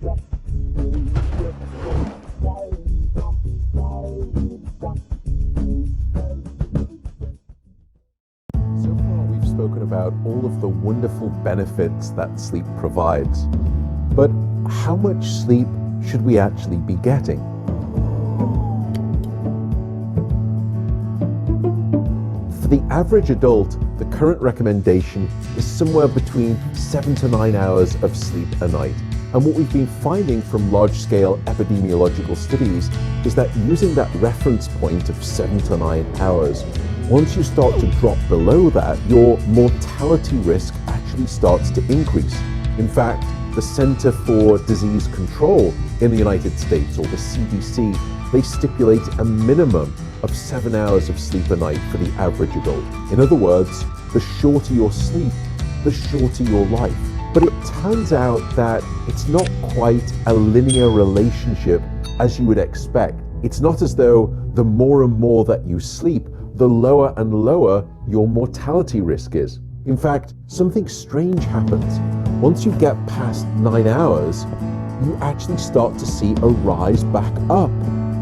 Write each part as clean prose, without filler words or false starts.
So far, we've spoken about all of the wonderful benefits that sleep provides. But how much sleep should we actually be getting? For the average adult, the current recommendation is somewhere between 7 to 9 hours of sleep a night. And what we've been finding from large-scale epidemiological studies is that using that reference point of 7 to 9 hours, once you start to drop below that, your mortality risk actually starts to increase. In fact, the Center for Disease Control in the United States, or the CDC, they stipulate a minimum of 7 hours of sleep a night for the average adult. In other words, the shorter your sleep, the shorter your life. But it turns out that it's not quite a linear relationship as you would expect. It's not as though the more and more that you sleep, the lower and lower your mortality risk is. In fact, something strange happens. Once you get past 9 hours, you actually start to see a rise back up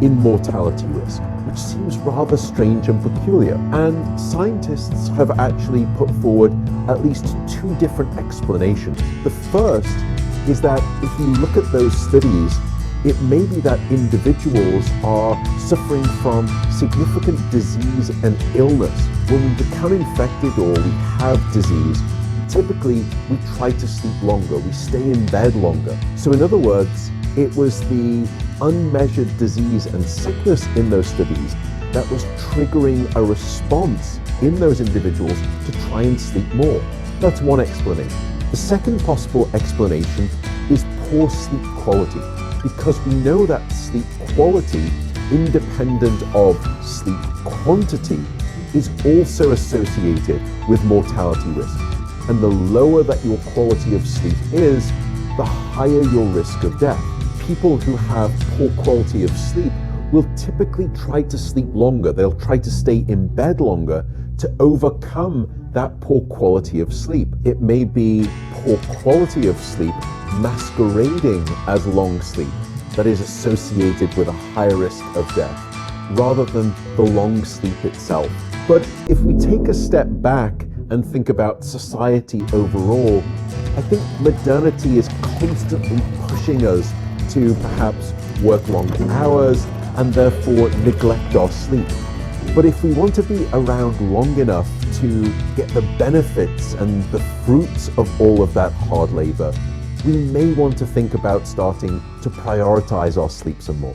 in mortality risk, which seems rather strange and peculiar. And scientists have actually put forward at least 2 different explanations. The first is that if you look at those studies, it may be that individuals are suffering from significant disease and illness. When we become infected or we have disease, typically we try to sleep longer, we stay in bed longer. So in other words, it was the unmeasured disease and sickness in those studies that was triggering a response in those individuals to try and sleep more. That's one explanation. The second possible explanation is poor sleep quality, because we know that sleep quality, independent of sleep quantity, is also associated with mortality risk. And the lower that your quality of sleep is, the higher your risk of death. People who have poor quality of sleep will typically try to sleep longer. They'll try to stay in bed longer to overcome that poor quality of sleep. It may be poor quality of sleep masquerading as long sleep that is associated with a higher risk of death, rather than the long sleep itself. But if we take a step back and think about society overall, I think modernity is constantly pushing us to perhaps work long hours and therefore neglect our sleep. But if we want to be around long enough to get the benefits and the fruits of all of that hard labor, we may want to think about starting to prioritize our sleep some more.